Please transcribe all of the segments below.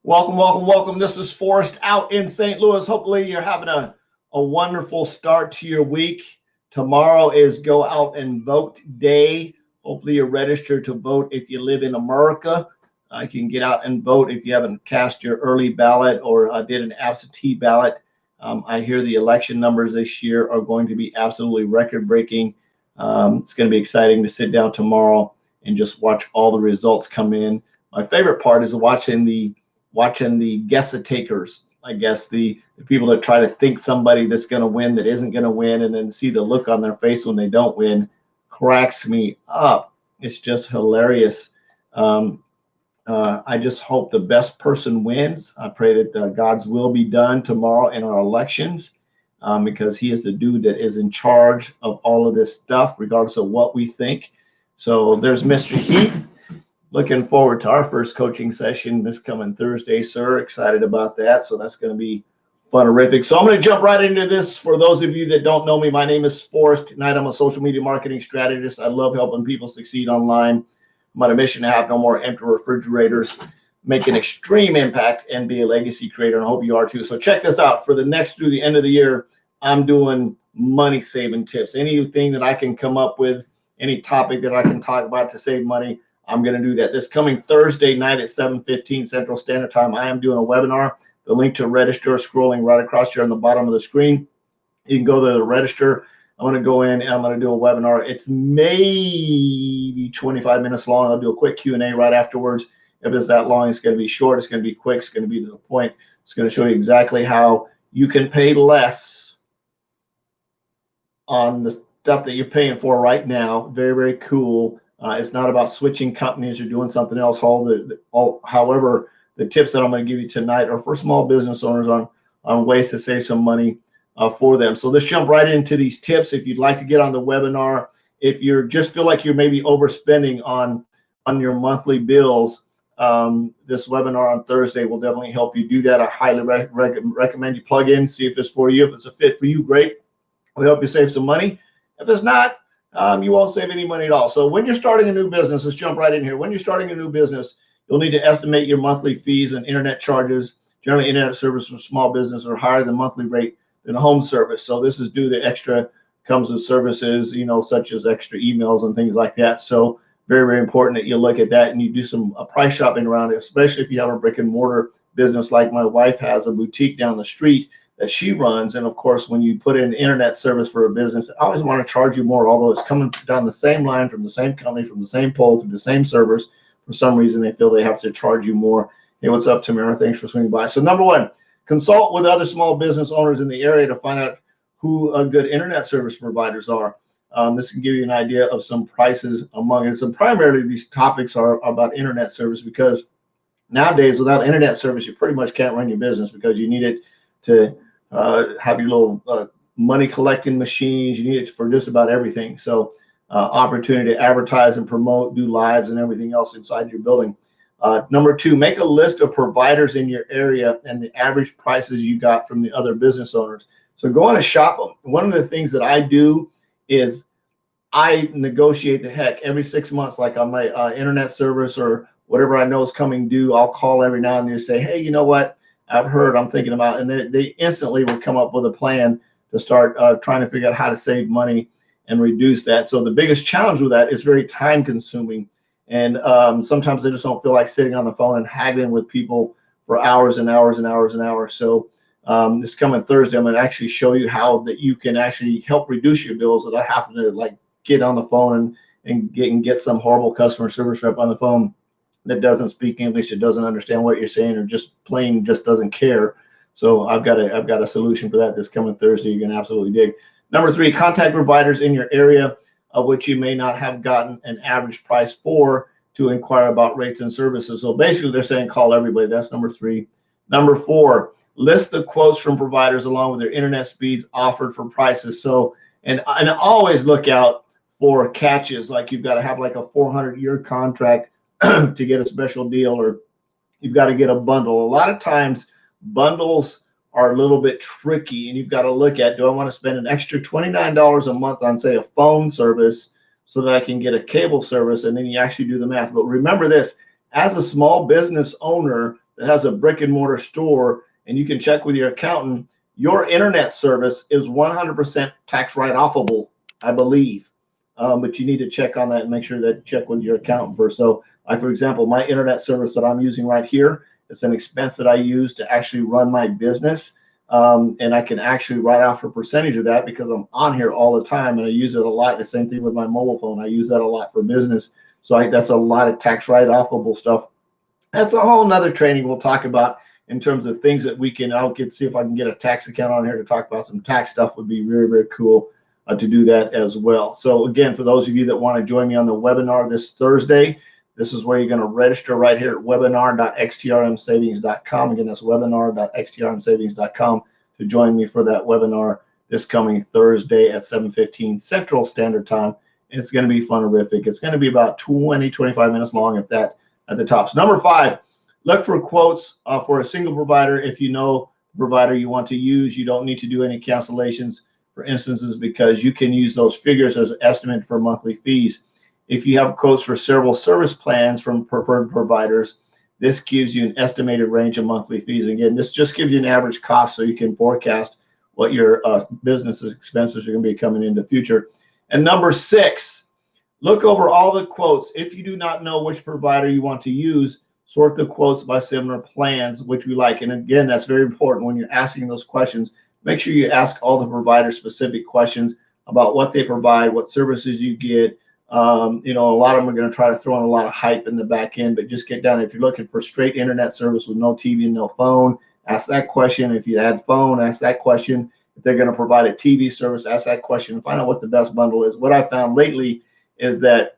Welcome, welcome, welcome. This is Forrest out in St. Louis. Hopefully you're having a wonderful start to your week. Tomorrow is go out and vote day. Hopefully you're registered to vote if you live in America. You can get out and vote if you haven't cast your early ballot or did an absentee ballot. I hear the election numbers this year are going to be absolutely record-breaking. It's going to be exciting to sit down tomorrow and just watch all the results come in. My favorite part is watching the guess-a-takers, I guess, the people that try to think somebody that's going to win that isn't going to win, and then see the look on their face when they don't win, cracks me up. It's just hilarious. I just hope the best person wins. I pray that God's will be done tomorrow in our elections, because he is the dude that is in charge of all of this stuff, regardless of what we think. So there's Mr. Heath. Looking forward to our first coaching session this coming Thursday, sir. Excited about that. So that's going to be fun-terrific. So I'm going to jump right into this. For those of you that don't know me, my name is Forrest. Tonight I'm a social media marketing strategist. I love helping people succeed online. I'm on a mission to have no more empty refrigerators, make an extreme impact, and be a legacy creator. And I hope you are too. So check this out. For the next through the end of the year, I'm doing money-saving tips. Anything that I can come up with, any topic that I can talk about to save money, I'm going to do that. This coming Thursday night at 7:15 Central Standard Time, I am doing a webinar. The link to register is scrolling right across here on the bottom of the screen. You can go to the register. I'm going to go in and I'm going to do a webinar. It's maybe 25 minutes long. I'll do a quick Q&A right afterwards. If it's that long, it's going to be short. It's going to be quick. It's going to be to the point. It's going to show you exactly how you can pay less on the stuff that you're paying for right now. Very, very cool. It's not about switching companies or doing something else. However, the tips that I'm going to give you tonight are for small business owners on ways to save some money for them. So let's jump right into these tips. If you'd like to get on the webinar, if you just feel like you're maybe overspending on your monthly bills, this webinar on Thursday will definitely help you do that. I highly recommend you plug in, see if it's for you. If it's a fit for you, great. We'll help you save some money. If it's not, you won't save any money at all. So when you're starting a new business, let's jump right in here. When you're starting a new business, you'll need to estimate your monthly fees and internet charges. Generally, internet service for small business are higher than monthly rate than a home service. So this is due to extra comes with services, such as extra emails and things like that. So very, very important that you look at that and you do some price shopping around it, especially if you have a brick and mortar business like my wife has, a boutique down the street that she runs. And of course, when you put in internet service for a business, I always want to charge you more, although it's coming down the same line from the same company, from the same pole, through the same servers. For some reason, they feel they have to charge you more. Hey, what's up, Tamara? Thanks for swinging by. So number one, consult with other small business owners in the area to find out who good internet service providers are. This can give you an idea of some prices among it. So primarily, these topics are about internet service, because nowadays, without internet service, you pretty much can't run your business, because you need it to have your little money collecting machines. You need it for just about everything. So opportunity to advertise and promote, do lives and everything else inside your building. Number two, make a list of providers in your area and the average prices you got from the other business owners. So go on and shop them. One of the things that I do is I negotiate the heck every 6 months, like on my internet service or whatever I know is coming due. I'll call every now and then and say, hey, you know what? I've heard, I'm thinking about, and they instantly will come up with a plan to start trying to figure out how to save money and reduce that. So the biggest challenge with that is very time consuming. And sometimes I just don't feel like sitting on the phone and haggling with people for hours and hours and hours and hours. So this coming Thursday, I'm going to actually show you how that you can actually help reduce your bills without having to like get on the phone and get some horrible customer service rep on the phone that doesn't speak English, that doesn't understand what you're saying, or just plain just doesn't care. So I've got a solution for that this coming Thursday. You're gonna absolutely dig. Number three, contact providers in your area of which you may not have gotten an average price for to inquire about rates and services. So basically they're saying call everybody. That's number three. Number four, list the quotes from providers along with their internet speeds offered for prices. So and always look out for catches, like you've got to have like a 400-year contract to get a special deal, or you've got to get a bundle. A lot of times bundles are a little bit tricky, and you've got to look at, do I want to spend an extra $29 a month on, say, a phone service so that I can get a cable service? And then you actually do the math. But remember this, as a small business owner, that has a brick and mortar store, and you can check with your accountant, your internet service is 100% tax write-offable, I believe. But you need to check on that and make sure that you check with your accountant first. So, like for example, my internet service that I'm using right here, it's an expense that I use to actually run my business. And I can actually write off a percentage of that because I'm on here all the time and I use it a lot. The same thing with my mobile phone. I use that a lot for business. So that's a lot of tax write-offable stuff. That's a whole nother training we'll talk about in terms of things that we can, see if I can get a tax account on here to talk about some tax stuff. Would be very, very cool to do that as well. So again, for those of you that want to join me on the webinar this Thursday, this is where you're going to register right here at webinar.xtrmsavings.com. Again, that's webinar.xtrmsavings.com to join me for that webinar this coming Thursday at 7:15 Central Standard Time. And it's going to be fun-terrific. It's going to be about 20-25 minutes long at that at the top. So number 5, look for quotes for a single provider. If you know the provider you want to use, you don't need to do any cancellations for instances because you can use those figures as an estimate for monthly fees. If you have quotes for several service plans from preferred providers, this gives you an estimated range of monthly fees. Again, this just gives you an average cost so you can forecast what your business expenses are going to be coming in the future. And number 6, look over all the quotes. If you do not know which provider you want to use, sort the quotes by similar plans, which we like. And again, that's very important when you're asking those questions. Make sure you ask all the provider specific questions about what they provide, what services you get. A lot of them are going to try to throw in a lot of hype in the back end, but just get down. If you're looking for straight internet service with no TV and no phone, ask that question. If you add phone, ask that question. If they're going to provide a TV service, ask that question and find out what the best bundle is. What I found lately is that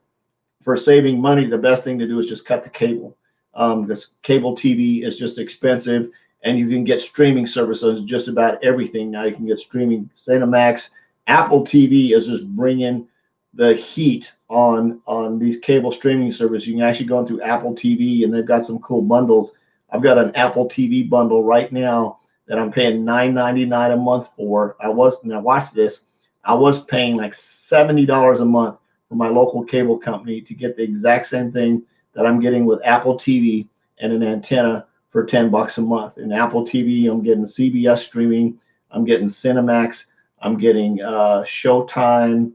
for saving money, the best thing to do is just cut the cable. Because cable TV is just expensive, and you can get streaming services just about everything now. You can get streaming, Cinemax, Apple TV is just bringing the heat on these cable streaming services. You can actually go into Apple TV, and they've got some cool bundles. I've got an Apple TV bundle right now that I'm paying $9.99 a month for. Now watch this. I was paying like $70 a month for my local cable company to get the exact same thing that I'm getting with Apple TV and an antenna for $10 a month. In Apple TV, I'm getting CBS streaming, I'm getting Cinemax, I'm getting Showtime,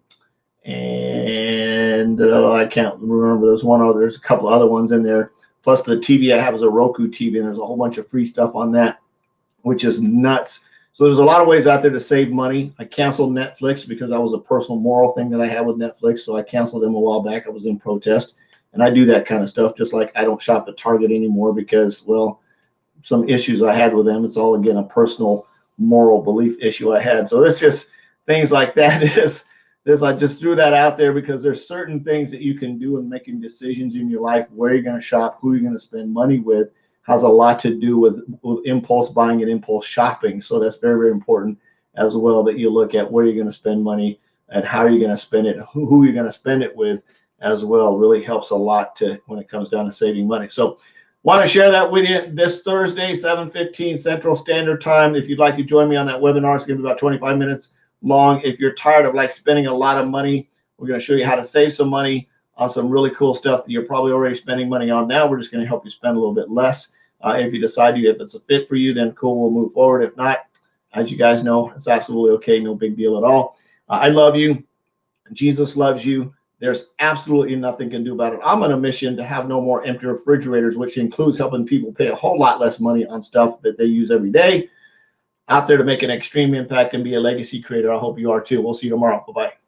and I can't remember. There's a couple other ones in there. Plus the TV I have is a Roku TV, and there's a whole bunch of free stuff on that, which is nuts. So there's a lot of ways out there to save money. I canceled Netflix because that was a personal moral thing that I had with Netflix. So I canceled them a while back. I was in protest. And I do that kind of stuff, just like I don't shop at Target anymore because, well, some issues I had with them. It's all, again, a personal moral belief issue I had. So it's just things like that. I just threw that out there because there's certain things that you can do in making decisions in your life, where you're going to shop, who you're going to spend money with, has a lot to do with impulse buying and impulse shopping. So that's very, very important as well, that you look at where you're going to spend money and how you're going to spend it, who you're going to spend it with as well. Really helps a lot when it comes down to saving money. So want to share that with you this Thursday, 7:15 Central Standard Time. If you'd like to join me on that webinar, it's going to be about 25 minutes long. If you're tired of spending a lot of money, we're going to show you how to save some money on some really cool stuff that you're probably already spending money on now. We're just going to help you spend a little bit less. If you decide if it's a fit for you, then cool, we'll move forward. If not, as you guys know, it's absolutely okay. No big deal at all. I love you. Jesus loves you. There's absolutely nothing you can do about it. I'm on a mission to have no more empty refrigerators, which includes helping people pay a whole lot less money on stuff that they use every day. Out there to make an extreme impact and be a legacy creator. I hope you are too. We'll see you tomorrow. Bye-bye.